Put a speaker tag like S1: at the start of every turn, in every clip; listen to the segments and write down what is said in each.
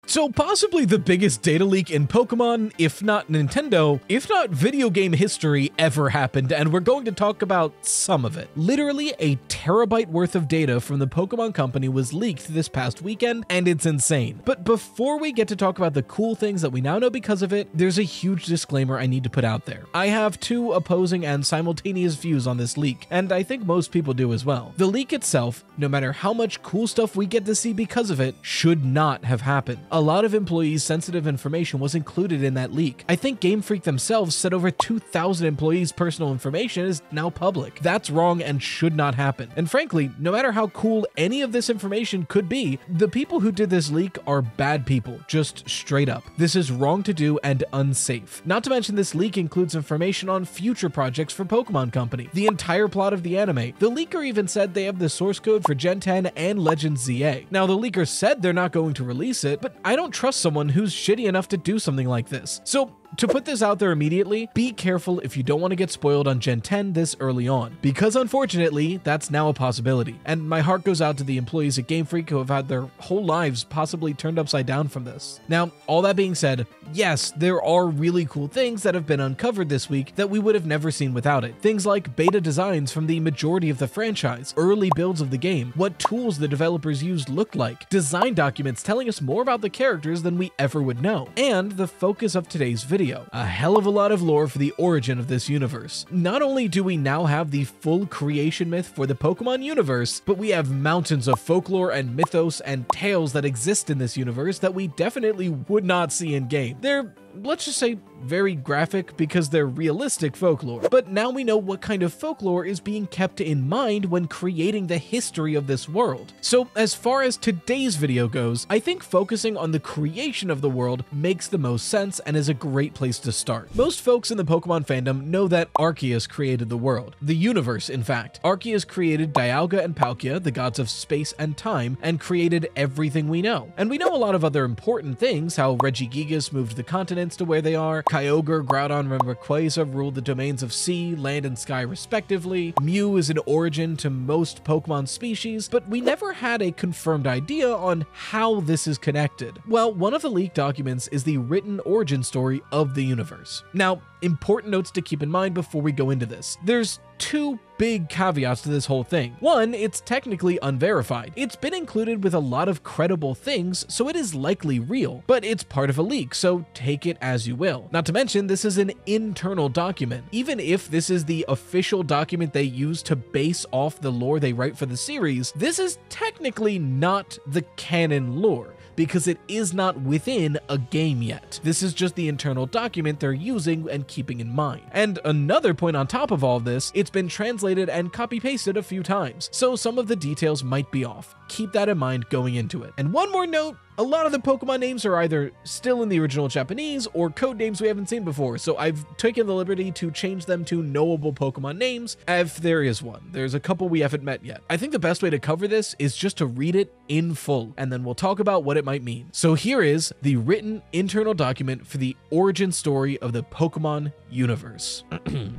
S1: So possibly the biggest data leak in Pokemon, if not Nintendo, if not video game history ever happened, and we're going to talk about some of it. Literally a terabyte worth of data from the Pokemon company was leaked this past weekend, and it's insane. But before we get to talk about the cool things that we now know because of it, there's a huge disclaimer I need to put out there. I have two opposing and simultaneous views on this leak, and I think most people do as well. The leak itself, no matter how much cool stuff we get to see because of it, should not have happened. A lot of employees' sensitive information was included in that leak. I think Game Freak themselves said over 2,000 employees' personal information is now public. That's wrong and should not happen. And frankly, no matter how cool any of this information could be, the people who did this leak are bad people, just straight up. This is wrong to do and unsafe. Not to mention this leak includes information on future projects for Pokemon Company, the entire plot of the anime. The leaker even said they have the source code for Gen 10 and Legends ZA. Now the leaker said they're not going to release it, but I don't trust someone who's shitty enough to do something like this. So to put this out there immediately, be careful if you don't want to get spoiled on Gen 10 this early on, because unfortunately, that's now a possibility. And my heart goes out to the employees at Game Freak who have had their whole lives possibly turned upside down from this. Now, all that being said, yes, there are really cool things that have been uncovered this week that we would have never seen without it. Things like beta designs from the majority of the franchise, early builds of the game, what tools the developers used looked like, design documents telling us more about the characters than we ever would know, and the focus of today's video. A hell of a lot of lore for the origin of this universe. Not only do we now have the full creation myth for the Pokemon universe, but we have mountains of folklore and mythos and tales that exist in this universe that we definitely would not see in game. They're, let's just say, very graphic because they're realistic folklore. But now we know what kind of folklore is being kept in mind when creating the history of this world. So as far as today's video goes, I think focusing on the creation of the world makes the most sense and is a great place to start. Most folks in the Pokemon fandom know that Arceus created the world, the universe in fact. Arceus created Dialga and Palkia, the gods of space and time, and created everything we know. And we know a lot of other important things, how Regigigas moved the continents to where they are, Kyogre, Groudon, and Rayquaza ruled the domains of sea, land, and sky respectively. Mew is an origin to most Pokemon species, but we never had a confirmed idea on how this is connected. Well, one of the leaked documents is the written origin story of the universe. Now, important notes to keep in mind before we go into this. There's two big caveats to this whole thing. One, it's technically unverified. It's been included with a lot of credible things, so it is likely real, but it's part of a leak, so take it as you will. Not to mention, this is an internal document. Even if this is the official document they use to base off the lore they write for the series, this is technically not the canon lore, because it is not within a game yet. This is just the internal document they're using and keeping in mind. And another point on top of all this, it's been translated and copy-pasted a few times, so some of the details might be off. Keep that in mind going into it. And one more note, a lot of the Pokemon names are either still in the original Japanese or code names we haven't seen before, so I've taken the liberty to change them to knowable Pokemon names, if there is one. There's a couple we haven't met yet. I think the best way to cover this is just to read it in full, and then we'll talk about what it might mean. So here is the written internal document for the origin story of the Pokemon universe.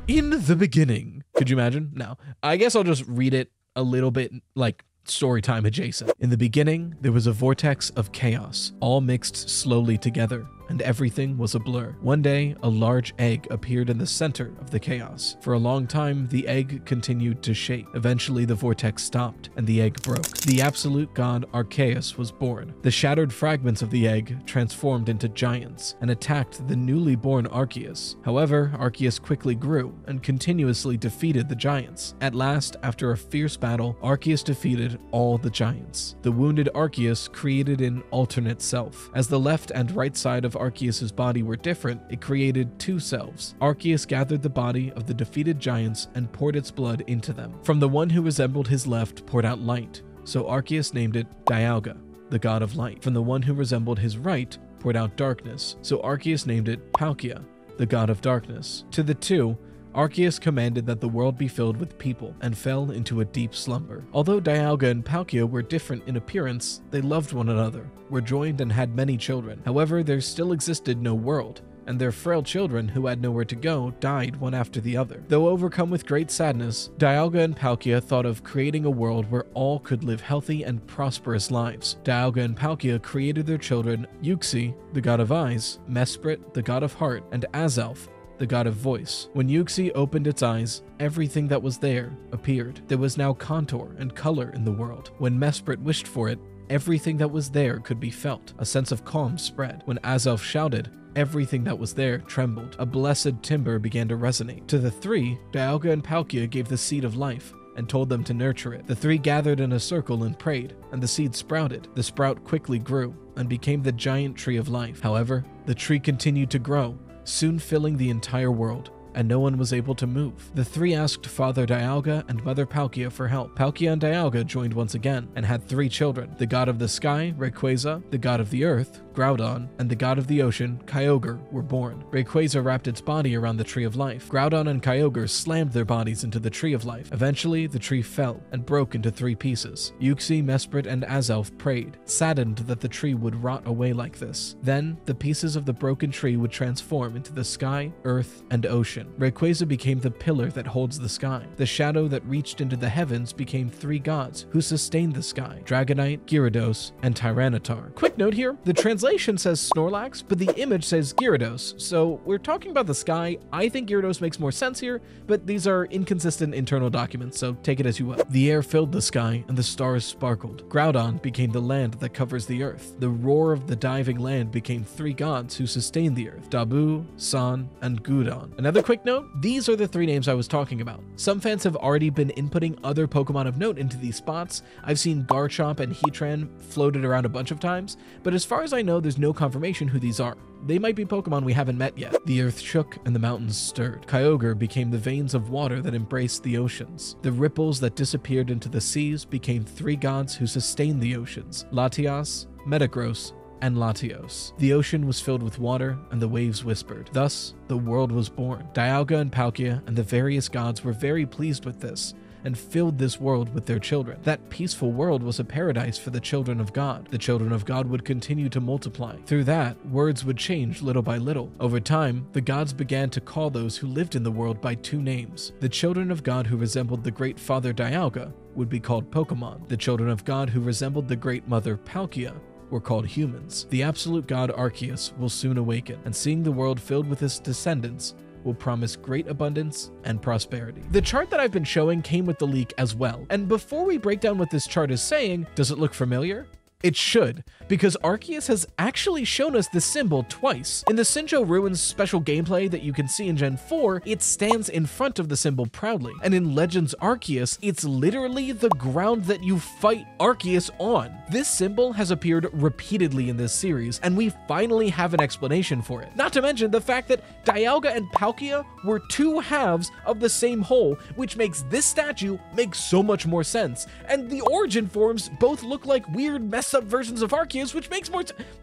S1: In the beginning. Could you imagine? No. I guess I'll just read it a little bit like storytime adjacent. In the beginning, there was a vortex of chaos, all mixed slowly together, and everything was a blur. One day, a large egg appeared in the center of the chaos. For a long time, the egg continued to shake. Eventually, the vortex stopped, and the egg broke. The absolute god Arceus was born. The shattered fragments of the egg transformed into giants and attacked the newly born Arceus. However, Arceus quickly grew and continuously defeated the giants. At last, after a fierce battle, Arceus defeated all the giants. The wounded Arceus created an alternate self. As the left and right side of Arceus' body were different, it created two selves. Arceus gathered the body of the defeated giants and poured its blood into them. From the one who resembled his left poured out light, so Arceus named it Dialga, the god of light. From the one who resembled his right poured out darkness, so Arceus named it Palkia, the god of darkness. To the two, Arceus commanded that the world be filled with people and fell into a deep slumber. Although Dialga and Palkia were different in appearance, they loved one another, were joined and had many children. However, there still existed no world, and their frail children who had nowhere to go died one after the other. Though overcome with great sadness, Dialga and Palkia thought of creating a world where all could live healthy and prosperous lives. Dialga and Palkia created their children Uxie, the god of eyes, Mesprit, the god of heart, and Azelf, the god of voice. When Uxie opened its eyes, everything that was there appeared. There was now contour and color in the world. When Mesprit wished for it, everything that was there could be felt. A sense of calm spread. When Azelf shouted, everything that was there trembled. A blessed timbre began to resonate. To the three, Dialga and Palkia gave the seed of life and told them to nurture it. The three gathered in a circle and prayed, and the seed sprouted. The sprout quickly grew and became the giant tree of life. However, the tree continued to grow, soon filling the entire world, and no one was able to move. The three asked Father Dialga and Mother Palkia for help. Palkia and Dialga joined once again and had 3 children. The god of the sky, Rayquaza, the god of the earth, Groudon, and the god of the ocean, Kyogre, were born. Rayquaza wrapped its body around the Tree of Life. Groudon and Kyogre slammed their bodies into the Tree of Life. Eventually, the tree fell and broke into 3 pieces. Uxie, Mesprit, and Azelf prayed, saddened that the tree would rot away like this. Then, the pieces of the broken tree would transform into the sky, earth, and ocean. Rayquaza became the pillar that holds the sky. The shadow that reached into the heavens became 3 gods who sustained the sky: Dragonite, Gyarados, and Tyranitar. Quick note here, the translation says Snorlax, but the image says Gyarados, so we're talking about the sky. I think Gyarados makes more sense here, but these are inconsistent internal documents, so take it as you will. The air filled the sky and the stars sparkled. Groudon became the land that covers the earth. The roar of the diving land became 3 gods who sustained the earth: Dabu, San, and Gudon. Another quick note, these are the 3 names I was talking about. Some fans have already been inputting other Pokemon of note into these spots. I've seen Garchomp and Heatran floated around a bunch of times, but as far as I know, there's no confirmation who these are. They might be Pokemon we haven't met yet. The earth shook and the mountains stirred. Kyogre became the veins of water that embraced the oceans. The ripples that disappeared into the seas became 3 gods who sustained the oceans: Latias, Metagross, and Latios. The ocean was filled with water, and the waves whispered. Thus, the world was born. Dialga and Palkia and the various gods were very pleased with this, and filled this world with their children. That peaceful world was a paradise for the children of God. The children of God would continue to multiply. Through that, words would change little by little. Over time, the gods began to call those who lived in the world by 2 names. The children of God who resembled the great father Dialga would be called Pokemon. The children of God who resembled the great mother Palkia were called humans. The absolute god Arceus will soon awaken, and seeing the world filled with his descendants will promise great abundance and prosperity. The chart that I've been showing came with the leak as well, and before we break down what this chart is saying, does it look familiar? It should, because Arceus has actually shown us this symbol twice. In the Sinjo Ruins special gameplay that you can see in Gen 4, it stands in front of the symbol proudly. And in Legends Arceus, it's literally the ground that you fight Arceus on. This symbol has appeared repeatedly in this series, and we finally have an explanation for it. Not to mention the fact that Dialga and Palkia were 2 halves of the same whole, which makes this statue make so much more sense. And the origin forms both look like weird messed up versions of Arceus, which makes more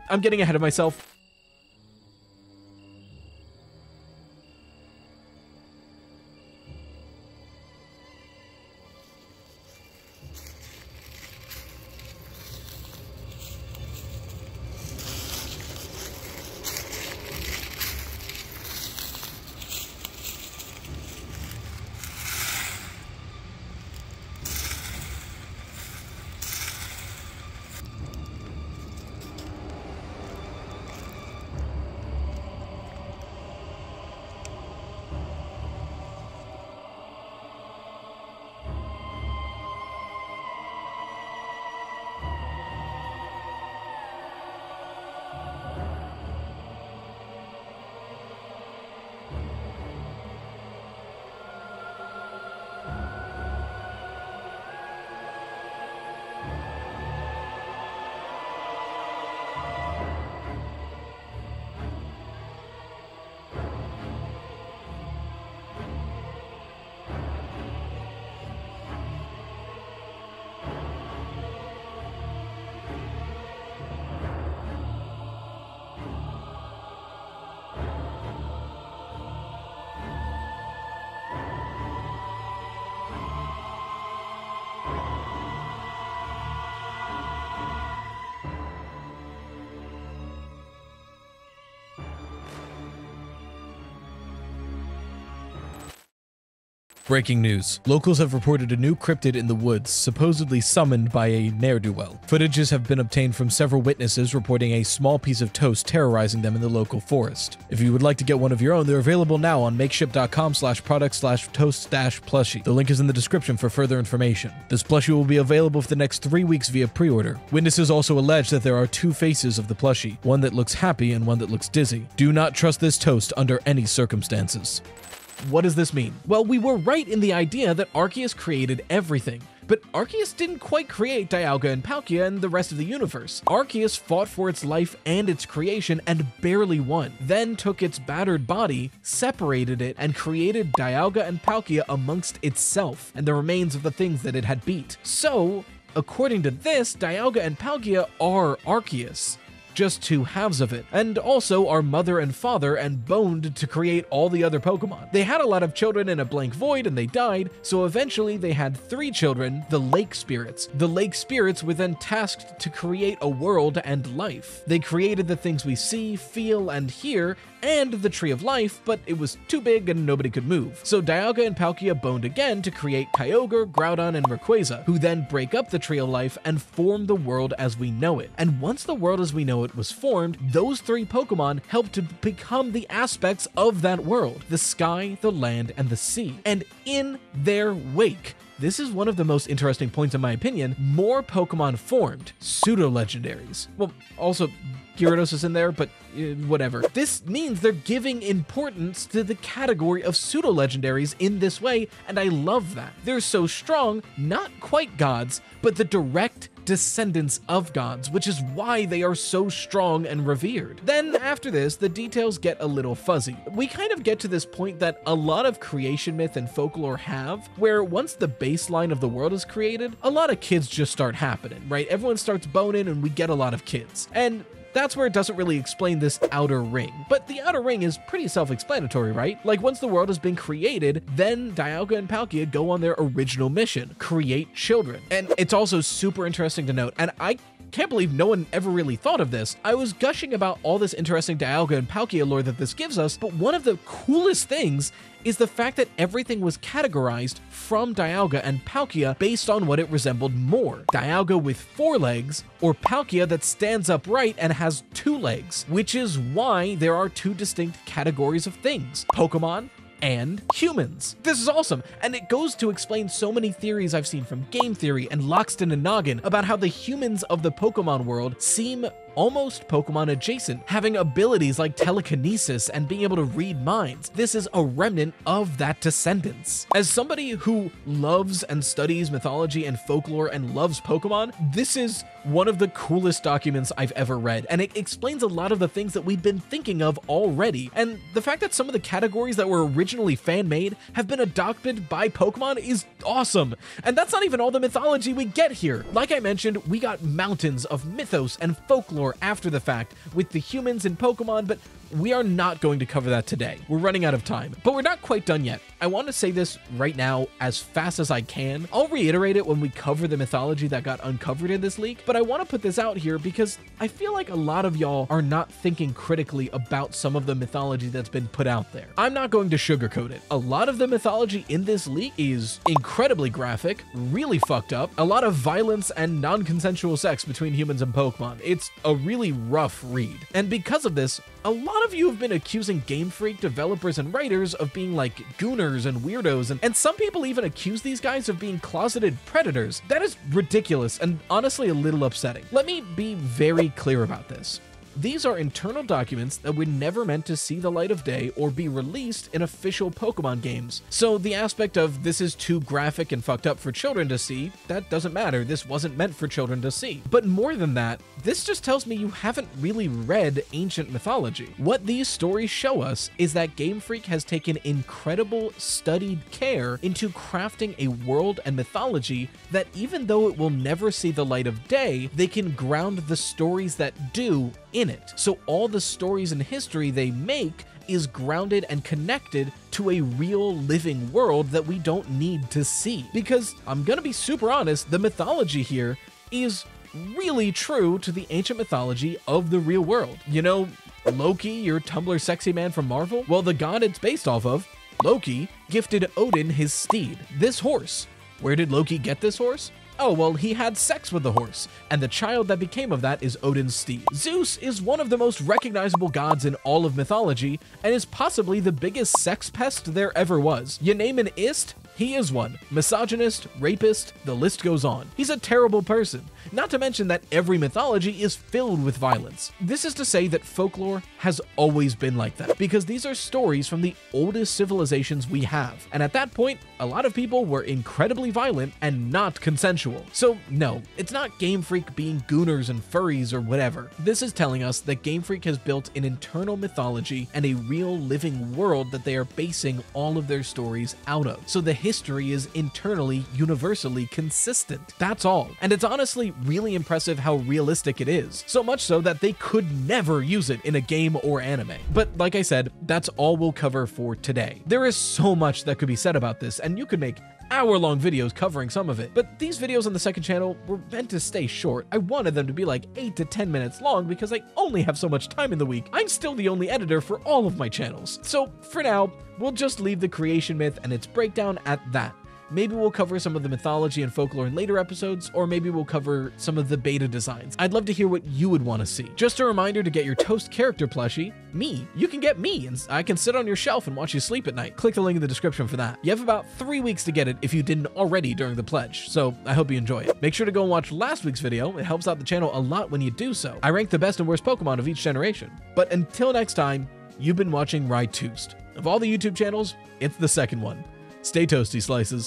S1: I'm getting ahead of myself. Breaking news. Locals have reported a new cryptid in the woods, supposedly summoned by a ne'er-do-well. Footages have been obtained from several witnesses reporting a small piece of toast terrorizing them in the local forest. If you would like to get one of your own, they're available now on makeship.com/product/toast-plushie. The link is in the description for further information. This plushie will be available for the next 3 weeks via pre-order. Witnesses also allege that there are 2 faces of the plushie, one that looks happy and one that looks dizzy. Do not trust this toast under any circumstances. What does this mean? Well, we were right in the idea that Arceus created everything. But Arceus didn't quite create Dialga and Palkia and the rest of the universe. Arceus fought for its life and its creation and barely won, then took its battered body, separated it, and created Dialga and Palkia amongst itself and the remains of the things that it had beat. So, according to this, Dialga and Palkia are Arceus. Just 2 halves of it, and also are mother and father and boned to create all the other Pokemon. They had a lot of children in a blank void and they died, so eventually they had 3 children, the Lake Spirits. The Lake Spirits were then tasked to create a world and life. They created the things we see, feel, and hear, and the Tree of Life, but it was too big and nobody could move. So Dialga and Palkia boned again to create Kyogre, Groudon, and Rayquaza, who then break up the Tree of Life and form the world as we know it. And once the world as we know it was formed, those 3 Pokemon helped to become the aspects of that world: the sky, the land, and the sea. And in their wake, this is one of the most interesting points in my opinion, more Pokemon formed, pseudo-legendaries. Well, also Gyarados is in there, but whatever. This means they're giving importance to the category of pseudo-legendaries in this way, and I love that. They're so strong, not quite gods, but the direct descendants of gods, which is why they are so strong and revered. Then after this, the details get a little fuzzy. We kind of get to this point that a lot of creation myth and folklore have, where once the baseline of the world is created, a lot of kids just start happening, right? Everyone starts boning and we get a lot of kids. And that's where it doesn't really explain this outer ring. But the outer ring is pretty self-explanatory, right? Like once the world has been created, then Dialga and Palkia go on their original mission, create children. And it's also super interesting to note, and I can't believe no one ever really thought of this. I was gushing about all this interesting Dialga and Palkia lore that this gives us, but one of the coolest things is the fact that everything was categorized from Dialga and Palkia based on what it resembled more. Dialga with 4 legs, or Palkia that stands upright and has 2 legs, which is why there are 2 distinct categories of things: Pokemon and humans. This is awesome, and it goes to explain so many theories I've seen from Game Theory and Loxton and Noggin about how the humans of the Pokemon world seem almost Pokemon adjacent, having abilities like telekinesis and being able to read minds. This is a remnant of that descendants. As somebody who loves and studies mythology and folklore and loves Pokemon, this is one of the coolest documents I've ever read, and it explains a lot of the things that we've been thinking of already. And the fact that some of the categories that were originally fan-made have been adopted by Pokemon is awesome. And that's not even all the mythology we get here. Like I mentioned, we got mountains of mythos and folklore after the fact with the humans and Pokemon, but we are not going to cover that today. We're running out of time, but we're not quite done yet. I want to say this right now as fast as I can. I'll reiterate it when we cover the mythology that got uncovered in this leak, but I want to put this out here because I feel like a lot of y'all are not thinking critically about some of the mythology that's been put out there. I'm not going to sugarcoat it. A lot of the mythology in this leak is incredibly graphic, really fucked up, a lot of violence and non-consensual sex between humans and Pokemon. It's a really rough read. And because of this, a lot of you have been accusing Game Freak developers and writers of being like gooners and weirdos, and some people even accuse these guys of being closeted predators. That is ridiculous and honestly a little upsetting. Let me be very clear about this. These are internal documents that were never meant to see the light of day or be released in official Pokemon games. So the aspect of this is too graphic and fucked up for children to see, that doesn't matter. This wasn't meant for children to see. But more than that, this just tells me you haven't really read ancient mythology. What these stories show us is that Game Freak has taken incredible studied care into crafting a world and mythology that even though it will never see the light of day, they can ground the stories that do in it. So all the stories and history they make is grounded and connected to a real living world that we don't need to see. Because I'm gonna be super honest, the mythology here is really true to the ancient mythology of the real world. You know, Loki, your Tumblr sexy man from Marvel? Well, the god it's based off of Loki gifted Odin his steed, this horse. Where did Loki get this horse? Oh, well, he had sex with the horse, and the child that became of that is Odin's steed. Zeus is one of the most recognizable gods in all of mythology, and is possibly the biggest sex pest there ever was. You name an ist, he is one. Misogynist, rapist, the list goes on. He's a terrible person. Not to mention that every mythology is filled with violence. This is to say that folklore has always been like that, because these are stories from the oldest civilizations we have. And at that point, a lot of people were incredibly violent and not consensual. So no, it's not Game Freak being gooners and furries or whatever. This is telling us that Game Freak has built an internal mythology and a real living world that they are basing all of their stories out of. So the history is internally, universally consistent. That's all. And it's honestly really impressive how realistic it is. So much so that they could never use it in a game or anime. But like I said, that's all we'll cover for today. There is so much that could be said about this, and you could make hour-long videos covering some of it, but these videos on the second channel were meant to stay short. I wanted them to be like 8 to 10 minutes long because I only have so much time in the week. I'm still the only editor for all of my channels. So for now, we'll just leave the creation myth and its breakdown at that. Maybe we'll cover some of the mythology and folklore in later episodes, or maybe we'll cover some of the beta designs. I'd love to hear what you would want to see. Just a reminder to get your Toast character plushie, me. You can get me, and I can sit on your shelf and watch you sleep at night. Click the link in the description for that. You have about 3 weeks to get it if you didn't already during the pledge, so I hope you enjoy it. Make sure to go and watch last week's video. It helps out the channel a lot when you do so. I rank the best and worst Pokemon of each generation. But until next time, you've been watching Ride Toost. Of all the YouTube channels, it's the second one. Stay toasty, Slices.